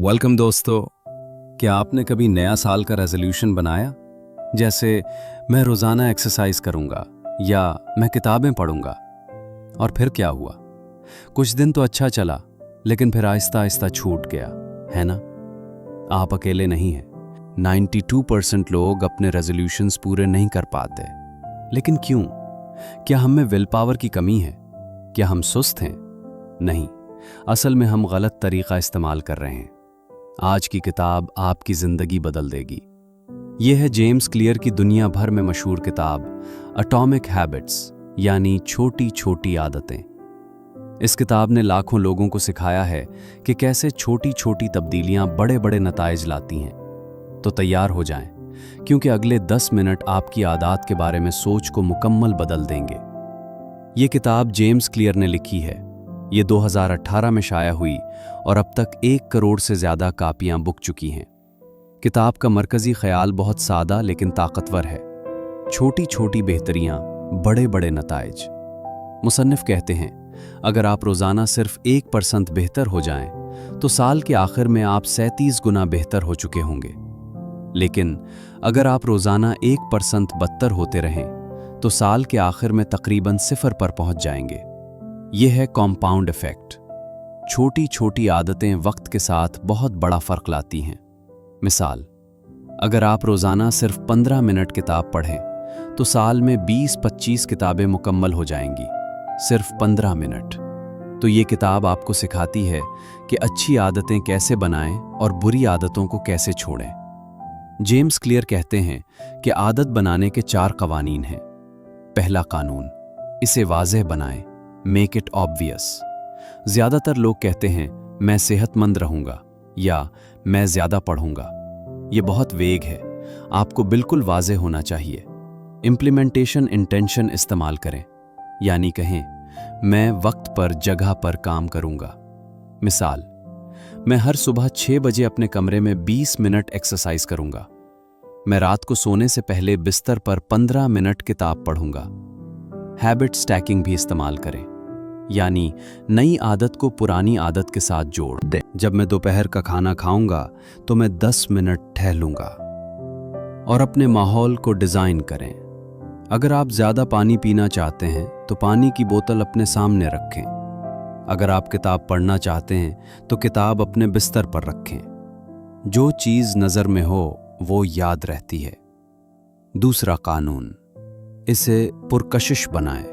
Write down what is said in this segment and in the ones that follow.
Welcome दोस्तों। क्या आपने कभी नया साल का रेजोल्यूशन बनाया? जैसे मैं रोज़ाना एक्सरसाइज करूंगा या मैं किताबें पढ़ूंगा। और फिर क्या हुआ? कुछ दिन तो अच्छा चला, लेकिन फिर आहिस्ता आहिस्ता छूट गया, है ना? आप अकेले नहीं हैं। 92% लोग अपने रेजोल्यूशंस पूरे नहीं कर पाते। लेकिन क्यों? क्या हम में विल पावर की कमी है? क्या हम सुस्त हैं? नहीं, असल में हम गलत तरीका इस्तेमाल कर रहे हैं। आज की किताब आपकी जिंदगी बदल देगी। यह है जेम्स क्लियर की दुनिया भर में मशहूर किताब एटॉमिक हैबिट्स, यानी छोटी छोटी आदतें। इस किताब ने लाखों लोगों को सिखाया है कि कैसे छोटी छोटी तब्दीलियां बड़े बड़े नताइज लाती हैं। तो तैयार हो जाएं, क्योंकि अगले 10 मिनट आपकी आदत के बारे में सोच को मुकम्मल बदल देंगे। ये किताब जेम्स क्लियर ने लिखी है। ये 2018 में शाया हुई और अब तक 1 करोड़ से ज़्यादा कापियां बिक चुकी हैं। किताब का मरकज़ी ख्याल बहुत सादा लेकिन ताकतवर है। छोटी छोटी बेहतरियां, बड़े बड़े नताइज। मुसन्निफ कहते हैं, अगर आप रोज़ाना सिर्फ 1% बेहतर हो जाएं, तो साल के आखिर में आप 37 गुना बेहतर हो चुके होंगे। लेकिन अगर आप रोज़ाना 1% बदतर होते रहें, तो साल के आखिर में तकरीबन 0 पर पहुंच जाएंगे। यह है कॉम्पाउंड इफेक्ट। छोटी छोटी आदतें वक्त के साथ बहुत बड़ा फर्क लाती हैं। मिसाल, अगर आप रोज़ाना सिर्फ 15 मिनट किताब पढ़ें, तो साल में 20-25 किताबें मुकम्मल हो जाएंगी, सिर्फ 15 मिनट। तो ये किताब आपको सिखाती है कि अच्छी आदतें कैसे बनाएं और बुरी आदतों को कैसे छोड़ें। जेम्स क्लियर कहते हैं कि आदत बनाने के 4 कवानीन हैं। पहला कानून, इसे वाज़ेह बनाएं, मेक इट ऑब्वियस। ज्यादातर लोग कहते हैं मैं सेहतमंद रहूंगा या मैं ज्यादा पढ़ूंगा। ये बहुत वेग है। आपको बिल्कुल वाज़ेह होना चाहिए। इम्प्लीमेंटेशन इंटेंशन इस्तेमाल करें, यानी कहें मैं वक्त पर जगह पर काम करूंगा। मिसाल, मैं हर सुबह 6 बजे अपने कमरे में 20 मिनट एक्सरसाइज करूंगा। मैं रात को सोने से पहले बिस्तर पर 15 मिनट किताब पढ़ूंगा। हैबिट स्टैकिंग भी इस्तेमाल करें, यानी नई आदत को पुरानी आदत के साथ जोड़ दें। जब मैं दोपहर का खाना खाऊंगा तो मैं 10 मिनट टहलूंगा। और अपने माहौल को डिज़ाइन करें। अगर आप ज़्यादा पानी पीना चाहते हैं तो पानी की बोतल अपने सामने रखें। अगर आप किताब पढ़ना चाहते हैं तो किताब अपने बिस्तर पर रखें। जो चीज़ नज़र में हो वो याद रहती है। दूसरा कानून, इसे पुरकशिश बनाएं,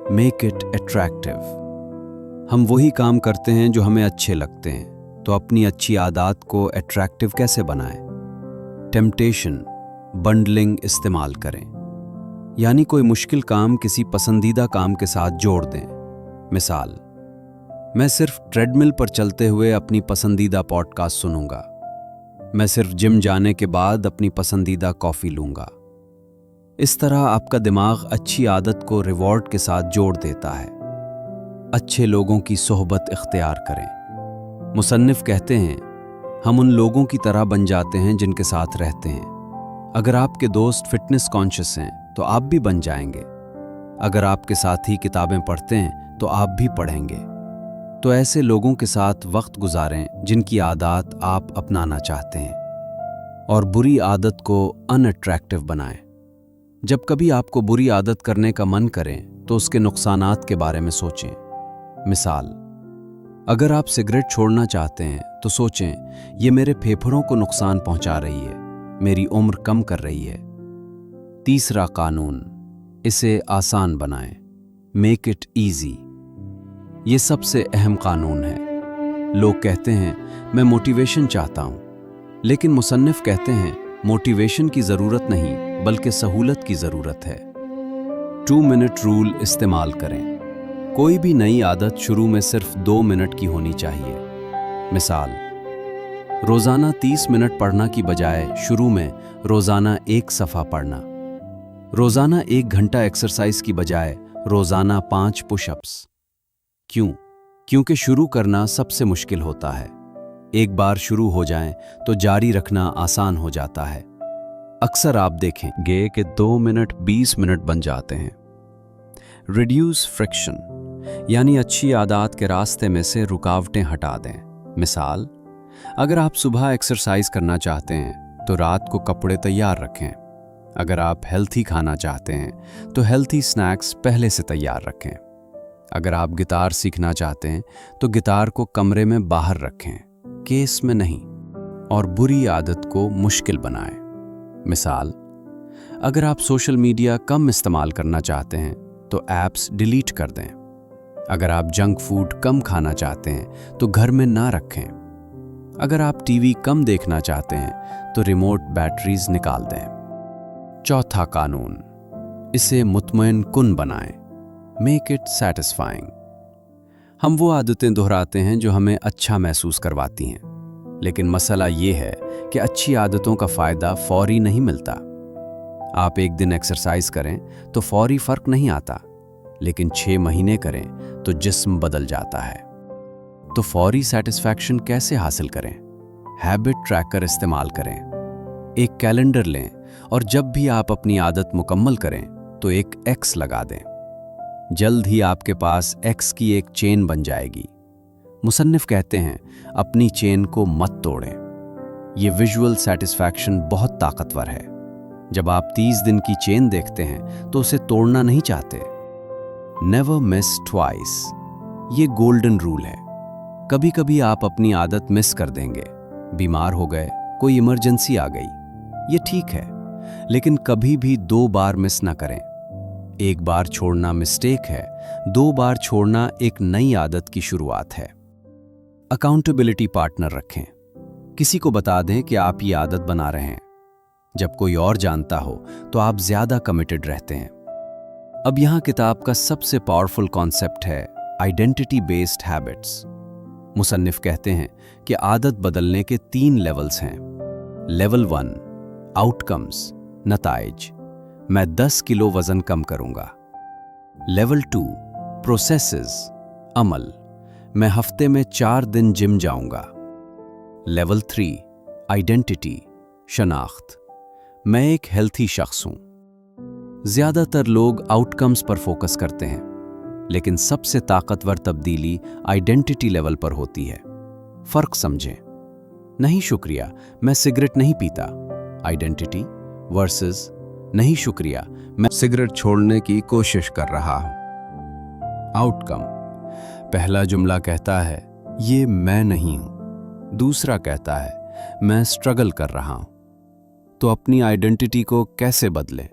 मेक इट अट्रैक्टिव। हम वही काम करते हैं जो हमें अच्छे लगते हैं, तो अपनी अच्छी आदत को अट्रैक्टिव कैसे बनाएं? टेम्पटेशन बंडलिंग इस्तेमाल करें, यानी कोई मुश्किल काम किसी पसंदीदा काम के साथ जोड़ दें। मिसाल, मैं सिर्फ ट्रेडमिल पर चलते हुए अपनी पसंदीदा पॉडकास्ट सुनूंगा। मैं सिर्फ जिम जाने के बाद अपनी पसंदीदा कॉफ़ी लूंगा। इस तरह आपका दिमाग अच्छी आदत को रिवॉर्ड के साथ जोड़ देता है। अच्छे लोगों की सोहबत इख्तियार करें। मुसन्निफ कहते हैं, हम उन लोगों की तरह बन जाते हैं जिनके साथ रहते हैं। अगर आपके दोस्त फिटनेस कॉन्शियस हैं तो आप भी बन जाएंगे। अगर आपके साथी किताबें पढ़ते हैं तो आप भी पढ़ेंगे। तो ऐसे लोगों के साथ वक्त गुजारें जिनकी आदत आप अपनाना चाहते हैं, और बुरी आदत को अनअट्रैक्टिव बनाएं। जब कभी आपको बुरी आदत करने का मन करें तो उसके नुकसानात के बारे में सोचें। मिसाल, अगर आप सिगरेट छोड़ना चाहते हैं तो सोचें ये मेरे फेफड़ों को नुकसान पहुंचा रही है, मेरी उम्र कम कर रही है। तीसरा कानून, इसे आसान बनाएं, मेक इट ईजी। ये सबसे अहम कानून है। लोग कहते हैं मैं मोटिवेशन चाहता हूं, लेकिन मुसन्निफ कहते हैं मोटिवेशन की ज़रूरत नहीं बल्कि सहूलत की ज़रूरत है। 2 मिनट रूल इस्तेमाल करें। कोई भी नई आदत शुरू में सिर्फ 2 मिनट की होनी चाहिए। मिसाल, रोज़ाना 30 मिनट पढ़ना की बजाय शुरू में रोज़ाना 1 सफ़ा पढ़ना। रोज़ाना 1 घंटा एक्सरसाइज की बजाय रोज़ाना 5 पुशअप्स। क्यों? क्योंकि शुरू करना सबसे मुश्किल होता है। एक बार शुरू हो जाएं तो जारी रखना आसान हो जाता है। अक्सर आप देखेंगे कि 2 मिनट 20 मिनट बन जाते हैं। रिड्यूस फ्रिक्शन, यानी अच्छी आदत के रास्ते में से रुकावटें हटा दें। मिसाल, अगर आप सुबह एक्सरसाइज करना चाहते हैं तो रात को कपड़े तैयार रखें। अगर आप हेल्थी खाना चाहते हैं तो हेल्थी स्नैक्स पहले से तैयार रखें। अगर आप गिटार सीखना चाहते हैं तो गिटार को कमरे में बाहर रखें, केस में नहीं, और बुरी आदत को मुश्किल बनाएं। मिसाल, अगर आप सोशल मीडिया कम इस्तेमाल करना चाहते हैं तो ऐप्स डिलीट कर दें। अगर आप जंक फूड कम खाना चाहते हैं तो घर में ना रखें। अगर आप टीवी कम देखना चाहते हैं तो रिमोट बैटरीज निकाल दें। चौथा कानून, इसे मुतमईन कुन बनाएं। Make it satisfying. हम वो आदतें दोहराते हैं जो हमें अच्छा महसूस करवाती हैं, लेकिन मसला ये है कि अच्छी आदतों का फ़ायदा फौरी नहीं मिलता। आप एक दिन एक्सरसाइज करें तो फौरी फ़र्क नहीं आता, लेकिन 6 महीने करें तो जिस्म बदल जाता है। तो फौरी सेटिस्फैक्शन कैसे हासिल करें? हैबिट ट्रैकर इस्तेमाल करें। एक कैलेंडर लें और जब भी आप अपनी आदत मुकम्मल करें तो एक एक्स लगा दें। जल्द ही आपके पास एक्स की एक चेन बन जाएगी। मुसन्निफ कहते हैं, अपनी चेन को मत तोड़ें। ये विजुअल सेटिस्फैक्शन बहुत ताकतवर है। जब आप 30 दिन की चेन देखते हैं तो उसे तोड़ना नहीं चाहते। नेवर मिस ट्वाइस, ये गोल्डन रूल है। कभी कभी आप अपनी आदत मिस कर देंगे, बीमार हो गए, कोई इमरजेंसी आ गई, ये ठीक है, लेकिन कभी भी 2 बार मिस ना करें। एक बार छोड़ना मिस्टेक है, 2 बार छोड़ना एक नई आदत की शुरुआत है। अकाउंटेबिलिटी पार्टनर रखें। किसी को बता दें कि आप ये आदत बना रहे हैं। जब कोई और जानता हो तो आप ज्यादा कमिटेड रहते हैं। अब यहाँ किताब का सबसे पावरफुल कॉन्सेप्ट है आइडेंटिटी बेस्ड हैबिट्स। मुसन्निफ कहते हैं कि आदत बदलने के 3 लेवल्स हैं। लेवल 1, आउटकम्स, नताइज। मैं 10 किलो वजन कम करूंगा। लेवल 2, प्रोसेसेस, अमल। मैं हफ्ते में 4 दिन जिम जाऊंगा। लेवल 3, आइडेंटिटी, शनाख्त। मैं एक हेल्थी शख्स हूं। ज्यादातर लोग आउटकम्स पर फोकस करते हैं, लेकिन सबसे ताकतवर तब्दीली आइडेंटिटी लेवल पर होती है। फर्क समझें। नहीं शुक्रिया, मैं सिगरेट नहीं पीता। आइडेंटिटी वर्सेस नहीं शुक्रिया, मैं सिगरेट छोड़ने की कोशिश कर रहा हूं। आउटकम, पहला जुमला कहता है ये मैं नहीं हूं, दूसरा कहता है मैं स्ट्रगल कर रहा हूं। तो अपनी आइडेंटिटी को कैसे बदलें?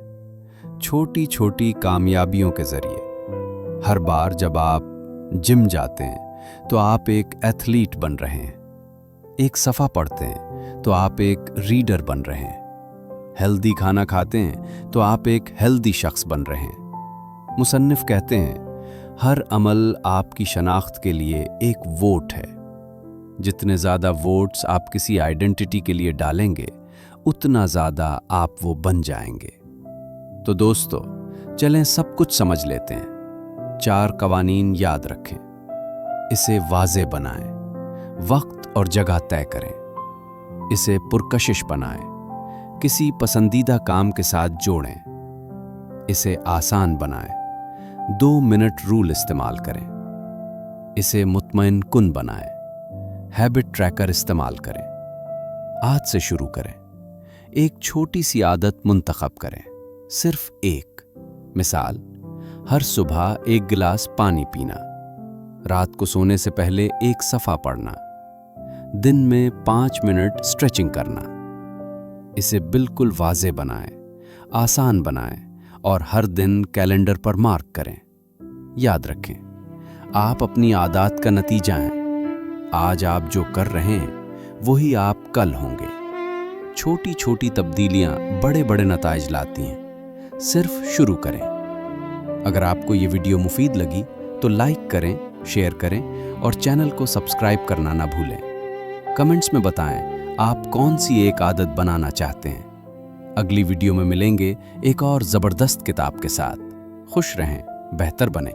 छोटी छोटी कामयाबियों के जरिए। हर बार जब आप जिम जाते हैं तो आप एक एथलीट बन रहे हैं। एक सफ़ा पढ़ते हैं तो आप एक रीडर बन रहे हैं। हेल्दी खाना खाते हैं तो आप एक हेल्दी शख्स बन रहे हैं। मुसन्निफ कहते हैं, हर अमल आपकी शनाख्त के लिए एक वोट है। जितने ज़्यादा वोट्स आप किसी आइडेंटिटी के लिए डालेंगे, उतना ज़्यादा आप वो बन जाएंगे। तो दोस्तों, चलें सब कुछ समझ लेते हैं। 4 कवानीन याद रखें। इसे वाज़े बनाएं। वक्त और जगह तय करें। इसे पुरकशिश बनाएं। किसी पसंदीदा काम के साथ जोड़ें। इसे आसान बनाएं। 2 मिनट रूल इस्तेमाल करें। इसे मुतमईन कुन बनाएं। हैबिट ट्रैकर इस्तेमाल करें। आज से शुरू करें। एक छोटी सी आदत मुंतखब करें, सिर्फ एक। मिसाल, हर सुबह 1 गिलास पानी पीना, रात को सोने से पहले एक सफ़ा पढ़ना, दिन में 5 मिनट स्ट्रेचिंग करना। इसे बिल्कुल वाज़े बनाएं, आसान बनाएं और हर दिन कैलेंडर पर मार्क करें। याद रखें, आप अपनी आदत का नतीजा हैं। आज आप जो कर रहे हैं वही आप कल होंगे। छोटी छोटी तब्दीलियां बड़े बड़े नताइज लाती हैं। सिर्फ शुरू करें। अगर आपको ये वीडियो मुफीद लगी तो लाइक करें, शेयर करें और चैनल को सब्सक्राइब करना ना भूलें। कमेंट्स में बताएं आप कौन सी एक आदत बनाना चाहते हैं। अगली वीडियो में मिलेंगे एक और ज़बरदस्त किताब के साथ। खुश रहें, बेहतर बनें।